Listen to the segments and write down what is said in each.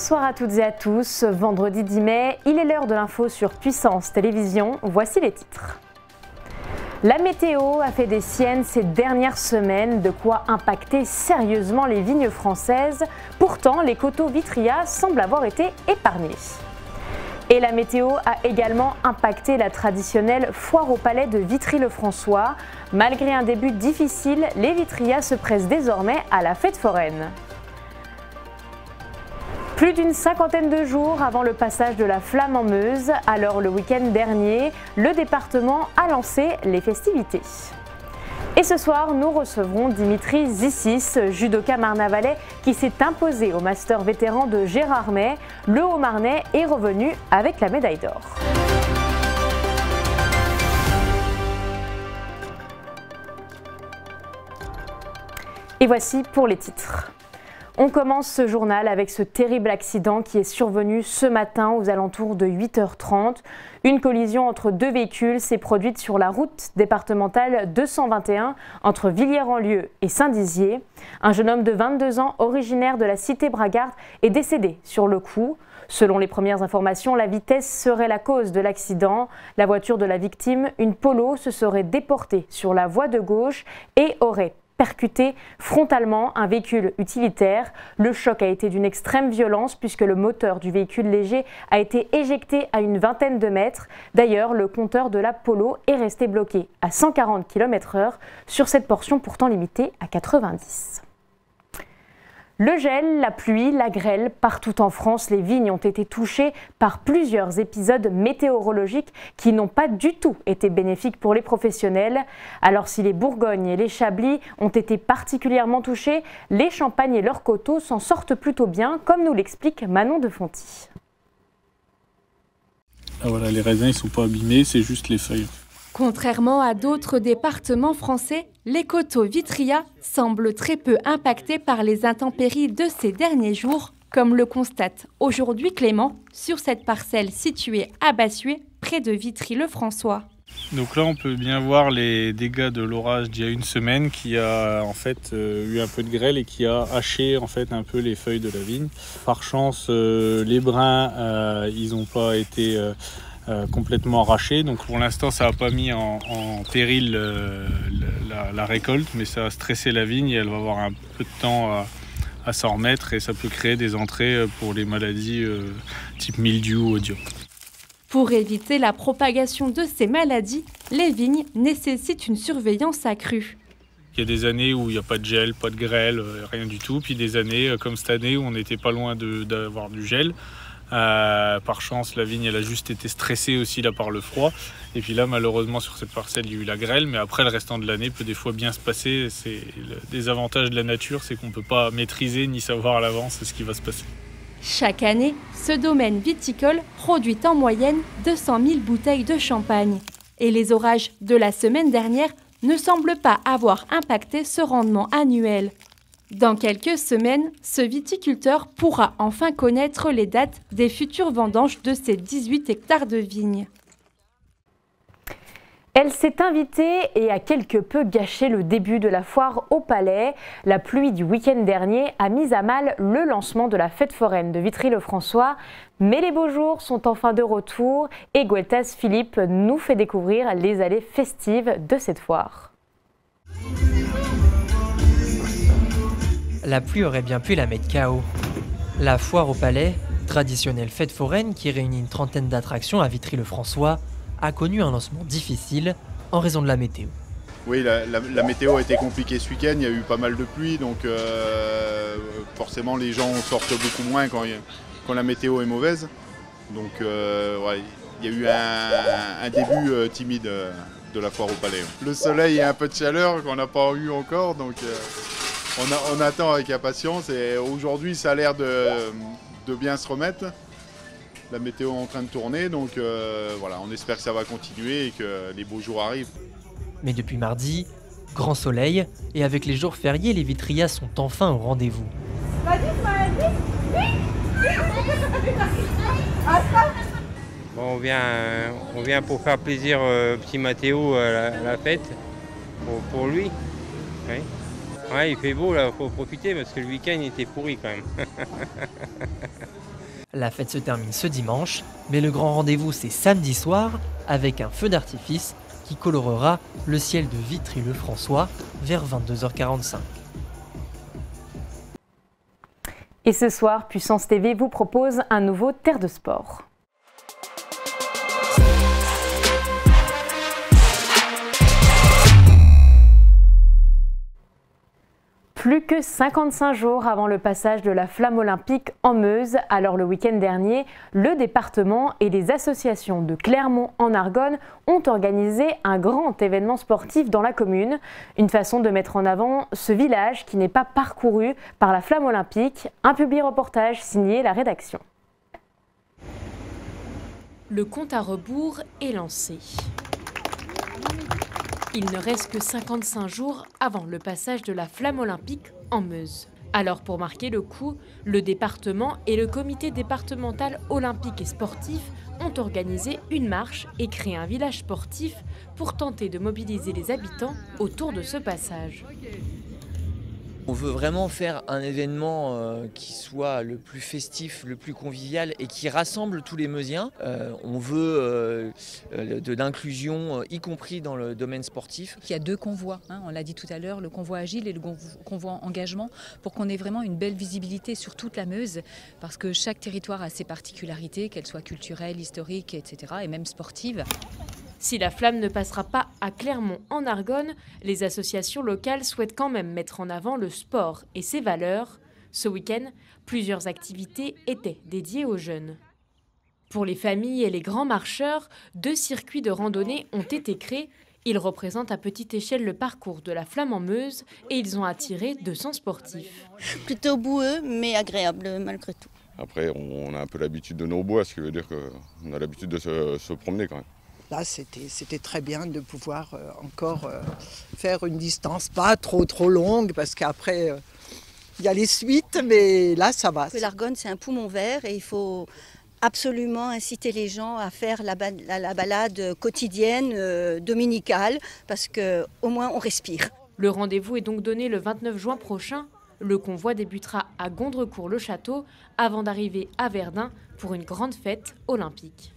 Bonsoir à toutes et à tous, vendredi 10 mai, il est l'heure de l'info sur Puissance Télévisions, voici les titres. La météo a fait des siennes ces dernières semaines, de quoi impacter sérieusement les vignes françaises. Pourtant, les coteaux Vitria semblent avoir été épargnés. Et la météo a également impacté la traditionnelle foire au palais de Vitry-le-François. Malgré un début difficile, les Vitria se pressent désormais à la fête foraine. Plus d'une cinquantaine de jours avant le passage de la flamme en Meuse, alors le week-end dernier, le département a lancé les festivités. Et ce soir, nous recevrons Dimitri Zissis, judoka marnavalais qui s'est imposé au master vétéran de Gérardmer. Le Haut-Marnais est revenu avec la médaille d'or. Et voici pour les titres. On commence ce journal avec ce terrible accident qui est survenu ce matin aux alentours de 8h30. Une collision entre deux véhicules s'est produite sur la route départementale 221 entre Villiers-en-Lieu et Saint-Dizier. Un jeune homme de 22 ans, originaire de la cité Bragard, est décédé sur le coup. Selon les premières informations, la vitesse serait la cause de l'accident. La voiture de la victime, une Polo, se serait déportée sur la voie de gauche et aurait percuté frontalement un véhicule utilitaire. Le choc a été d'une extrême violence puisque le moteur du véhicule léger a été éjecté à une vingtaine de mètres. D'ailleurs, le compteur de la Polo est resté bloqué à 140 km/h sur cette portion pourtant limitée à 90. Le gel, la pluie, la grêle, partout en France, les vignes ont été touchées par plusieurs épisodes météorologiques qui n'ont pas du tout été bénéfiques pour les professionnels. Alors si les Bourgognes et les Chablis ont été particulièrement touchés, les Champagnes et leurs coteaux s'en sortent plutôt bien, comme nous l'explique Manon de Fonty. Ah voilà, les raisins ils sont pas abîmés, c'est juste les feuilles. Contrairement à d'autres départements français, les coteaux Vitria semblent très peu impactés par les intempéries de ces derniers jours, comme le constate aujourd'hui Clément sur cette parcelle située à Bassuet, près de Vitry-le-François. Donc là on peut bien voir les dégâts de l'orage d'il y a une semaine qui a en fait eu un peu de grêle et qui a haché en fait un peu les feuilles de la vigne. Par chance les brins ils n'ont pas été complètement arrachés, donc pour l'instant ça n'a pas mis en péril la récolte, mais ça a stressé la vigne et elle va avoir un peu de temps à s'en remettre et ça peut créer des entrées pour les maladies type mildiou ou oidium. Pour éviter la propagation de ces maladies, les vignes nécessitent une surveillance accrue. Il y a des années où il n'y a pas de gel, pas de grêle, rien du tout, puis des années comme cette année où on n'était pas loin d'avoir du gel. Par chance, la vigne elle a juste été stressée aussi là par le froid. Et puis là, malheureusement, sur cette parcelle, il y a eu la grêle. Mais après, le restant de l'année peut des fois bien se passer. C'est le désavantage de la nature, c'est qu'on ne peut pas maîtriser ni savoir à l'avance ce qui va se passer. Chaque année, ce domaine viticole produit en moyenne 200 000 bouteilles de champagne. Et les orages de la semaine dernière ne semblent pas avoir impacté ce rendement annuel. Dans quelques semaines, ce viticulteur pourra enfin connaître les dates des futures vendanges de ses 18 hectares de vignes. Elle s'est invitée et a quelque peu gâché le début de la foire au Palais. La pluie du week-end dernier a mis à mal le lancement de la fête foraine de Vitry-le-François. Mais les beaux jours sont enfin de retour et Gueltas Philippe nous fait découvrir les allées festives de cette foire. La pluie aurait bien pu la mettre KO. La foire au Palais, traditionnelle fête foraine qui réunit une trentaine d'attractions à Vitry-le-François, a connu un lancement difficile en raison de la météo. Oui, la météo a été compliquée ce week-end, il y a eu pas mal de pluie, donc forcément les gens sortent beaucoup moins quand la météo est mauvaise. Donc ouais, il y a eu un début timide de la foire au Palais. Le soleil et un peu de chaleur qu'on n'a pas eu encore, donc on attend avec impatience et aujourd'hui ça a l'air de bien se remettre. La météo est en train de tourner, donc voilà, on espère que ça va continuer et que les beaux jours arrivent. Mais depuis mardi, grand soleil, et avec les jours fériés, les Vitrias sont enfin au rendez-vous. Bon, on vient pour faire plaisir petit Mathéo à la fête, pour lui. Oui. Ouais, il fait beau là, faut profiter parce que le week-end il était pourri quand même. La fête se termine ce dimanche, mais le grand rendez-vous c'est samedi soir avec un feu d'artifice qui colorera le ciel de Vitry-le-François vers 22h45. Et ce soir, Puissance TV vous propose un nouveau Terre de Sport. Plus que 55 jours avant le passage de la flamme olympique en Meuse, alors le week-end dernier, le département et les associations de Clermont en Argonne ont organisé un grand événement sportif dans la commune. Une façon de mettre en avant ce village qui n'est pas parcouru par la flamme olympique. Un publi-reportage signé la rédaction. Le compte à rebours est lancé. Il ne reste que 55 jours avant le passage de la flamme olympique en Meuse. Alors pour marquer le coup, le département et le comité départemental olympique et sportif ont organisé une marche et créé un village sportif pour tenter de mobiliser les habitants autour de ce passage. On veut vraiment faire un événement qui soit le plus festif, le plus convivial et qui rassemble tous les Meusiens. On veut de l'inclusion, y compris dans le domaine sportif. Il y a deux convois, on l'a dit tout à l'heure, le convoi Agile et le convoi Engagement, pour qu'on ait vraiment une belle visibilité sur toute la Meuse, parce que chaque territoire a ses particularités, qu'elles soient culturelles, historiques, etc., et même sportives. Si la flamme ne passera pas à Clermont en Argonne, les associations locales souhaitent quand même mettre en avant le sport et ses valeurs. Ce week-end, plusieurs activités étaient dédiées aux jeunes. Pour les familles et les grands marcheurs, 2 circuits de randonnée ont été créés. Ils représentent à petite échelle le parcours de la flamme en Meuse et ils ont attiré 200 sportifs. Plutôt boueux, mais agréable malgré tout. Après, on a un peu l'habitude de nos bois, ce qui veut dire qu'on a l'habitude de se promener quand même. Là, c'était très bien de pouvoir encore faire une distance pas trop longue, parce qu'après, il y a les suites, mais là, ça va. L'Argonne, c'est un poumon vert et il faut absolument inciter les gens à faire la balade quotidienne, dominicale, parce qu'au moins on respire. Le rendez-vous est donc donné le 29 juin prochain. Le convoi débutera à Gondrecourt-le-Château avant d'arriver à Verdun pour une grande fête olympique.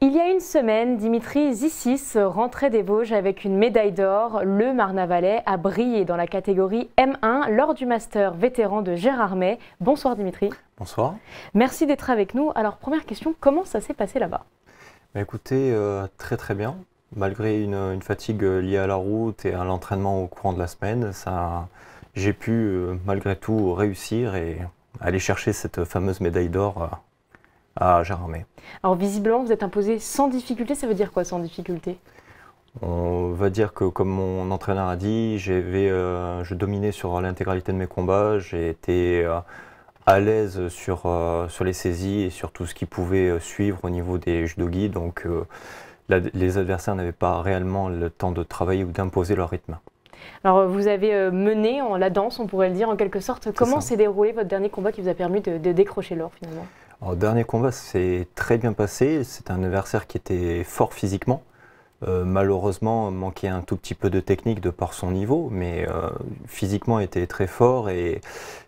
Il y a une semaine, Dimitri Zissis rentrait des Vosges avec une médaille d'or. Le Marne-Valais a brillé dans la catégorie M1 lors du Master vétéran de Gérardmer. Bonsoir Dimitri. Bonsoir. Merci d'être avec nous. Alors première question, comment ça s'est passé là-bas ? Écoutez, très bien. Malgré une fatigue liée à la route et à l'entraînement au courant de la semaine, j'ai pu malgré tout réussir et aller chercher cette fameuse médaille d'or à Gérardmer. Alors visiblement, vous êtes imposé sans difficulté. Ça veut dire quoi sans difficulté ? On va dire que, comme mon entraîneur a dit, je dominais sur l'intégralité de mes combats. J'ai été à l'aise sur les saisies et sur tout ce qui pouvait suivre au niveau des judogi. Donc les adversaires n'avaient pas réellement le temps de travailler ou d'imposer leur rythme. Alors vous avez mené en la danse, on pourrait le dire en quelque sorte. Comment s'est déroulé votre dernier combat qui vous a permis de décrocher l'or finalement ? Alors, le dernier combat s'est très bien passé. C'est un adversaire qui était fort physiquement. Malheureusement, manquait un tout petit peu de technique de par son niveau, mais physiquement était très fort. Et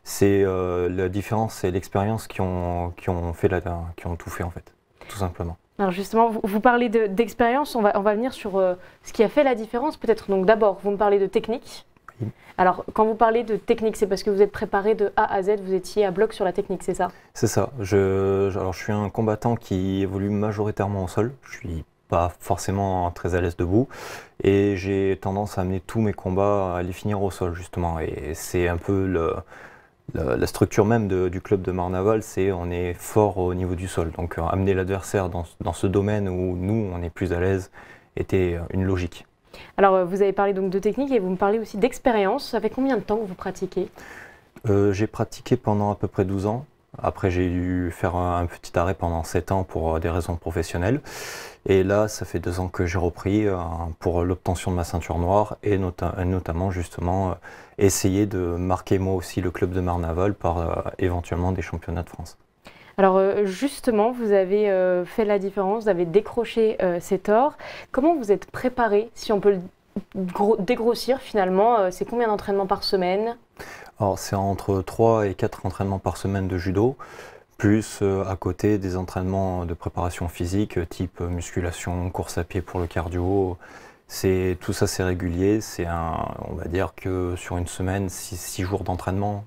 c'est la différence, c'est l'expérience qui ont tout fait en fait, tout simplement. Alors justement, vous parlez d'expérience. On va venir sur ce qui a fait la différence. Peut-être donc d'abord, vous me parlez de technique. Oui. Alors, quand vous parlez de technique, c'est parce que vous êtes préparé de A à Z, vous étiez à bloc sur la technique, c'est ça ? C'est ça. Alors, je suis un combattant qui évolue majoritairement au sol. Je suis pas forcément très à l'aise debout. Et j'ai tendance à amener tous mes combats à les finir au sol, justement. Et c'est un peu la structure même du club de Marne-Valais, c'est on est fort au niveau du sol. Donc, amener l'adversaire dans ce domaine où nous, on est plus à l'aise, était une logique. Alors, vous avez parlé donc de technique et vous me parlez aussi d'expérience. Ça fait combien de temps que vous pratiquez ? J'ai pratiqué pendant à peu près 12 ans. Après, j'ai dû faire un petit arrêt pendant 7 ans pour des raisons professionnelles. Et là, ça fait 2 ans que j'ai repris pour l'obtention de ma ceinture noire et notamment, justement, essayer de marquer moi aussi le club de Marne-Valais par éventuellement des championnats de France. Alors justement, vous avez fait la différence, vous avez décroché cet or. Comment vous êtes préparé, si on peut dégrossir finalement, c'est combien d'entraînements par semaine? Alors c'est entre 3 et 4 entraînements par semaine de judo, plus à côté des entraînements de préparation physique, type musculation, course à pied pour le cardio. Tout ça c'est régulier, on va dire que sur une semaine, 6 jours d'entraînement,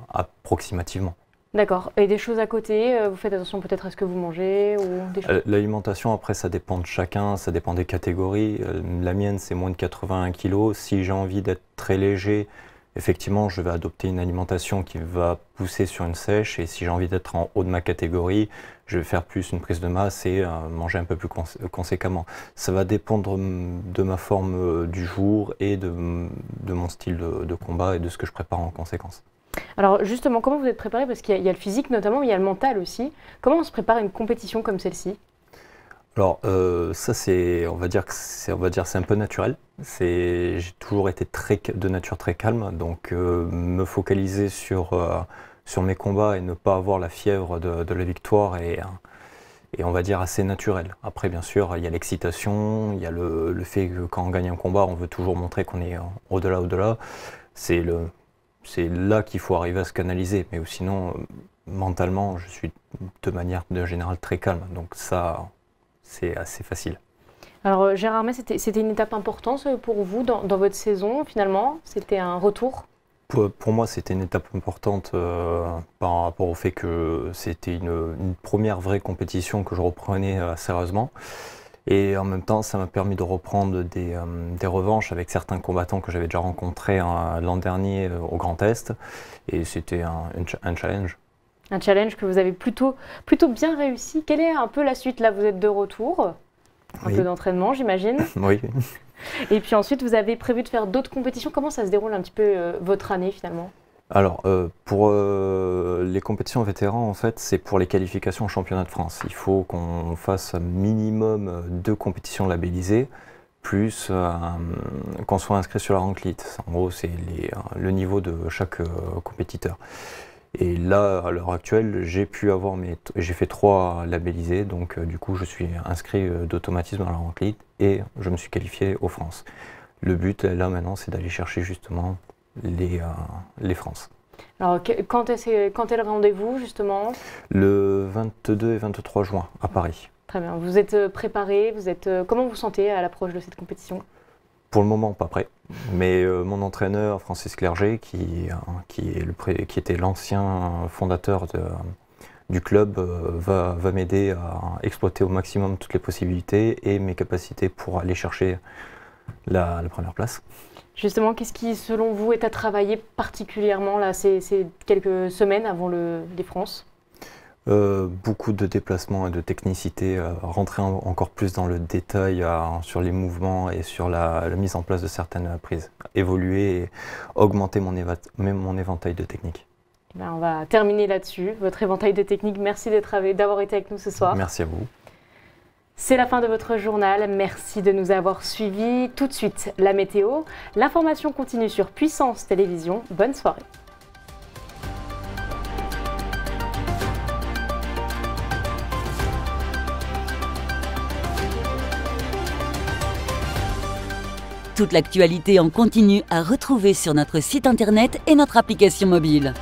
approximativement. D'accord. Et des choses à côté, vous faites attention peut-être à ce que vous mangez ou des choses... L'alimentation, après, ça dépend de chacun, ça dépend des catégories. La mienne, c'est moins de 81 kg. Si j'ai envie d'être très léger, effectivement, je vais adopter une alimentation qui va pousser sur une sèche. Et si j'ai envie d'être en haut de ma catégorie, je vais faire plus une prise de masse et manger un peu plus conséquemment. Ça va dépendre de ma forme du jour et de mon style de combat et de ce que je prépare en conséquence. Alors justement, comment vous êtes préparé? Parce qu'il y a le physique notamment, mais il y a le mental aussi. Comment on se prépare à une compétition comme celle-ci? Alors ça, on va dire c'est un peu naturel. J'ai toujours été de nature très calme, donc me focaliser sur mes combats et ne pas avoir la fièvre de la victoire et on va dire assez naturel. Après, bien sûr, il y a l'excitation, il y a le fait que quand on gagne un combat, on veut toujours montrer qu'on est au-delà. C'est là qu'il faut arriver à se canaliser, mais sinon, mentalement, je suis de manière générale très calme, donc ça, c'est assez facile. Alors Gérard May, c'était une étape importante pour vous dans votre saison, finalement? C'était un retour? Pour moi, c'était une étape importante par rapport au fait que c'était une première vraie compétition que je reprenais sérieusement. Et en même temps, ça m'a permis de reprendre des revanches avec certains combattants que j'avais déjà rencontrés l'an dernier au Grand Est. Et c'était un challenge. Un challenge que vous avez plutôt bien réussi. Quelle est un peu la suite? Là, vous êtes de retour. Un peu d'entraînement, j'imagine. Oui. Et puis ensuite, vous avez prévu de faire d'autres compétitions. Comment ça se déroule un petit peu votre année finalement? Alors, pour les compétitions vétérans, en fait, c'est pour les qualifications au championnat de France. Il faut qu'on fasse un minimum 2 compétitions labellisées, plus qu'on soit inscrit sur la rank-list. En gros, c'est le niveau de chaque compétiteur. Et là, à l'heure actuelle, j'ai fait 3 labellisés, donc du coup, je suis inscrit d'automatisme dans la rank-list et je me suis qualifié aux France. Le but, là, maintenant, c'est d'aller chercher justement les France. Alors, quand est le rendez-vous, justement? Le 22 et 23 juin, à Paris. Très bien. Vous êtes préparé, comment vous vous sentez à l'approche de cette compétition? Pour le moment, pas prêt. Mais mon entraîneur, Francis Clerget, qui était l'ancien fondateur du club, va m'aider à exploiter au maximum toutes les possibilités et mes capacités pour aller chercher la première place. Justement, qu'est-ce qui, selon vous, est à travailler particulièrement là, ces quelques semaines avant les France? Beaucoup de déplacements et de technicité, rentrer encore plus dans le détail sur les mouvements et sur la mise en place de certaines prises. Évoluer et augmenter mon éventail de techniques. Ben, on va terminer là-dessus, votre éventail de techniques. Merci d'avoir été avec nous ce soir. Merci à vous. C'est la fin de votre journal, merci de nous avoir suivis. Tout de suite, la météo. L'information continue sur Puissance Télévision. Bonne soirée. Toute l'actualité en continu à retrouver sur notre site internet et notre application mobile.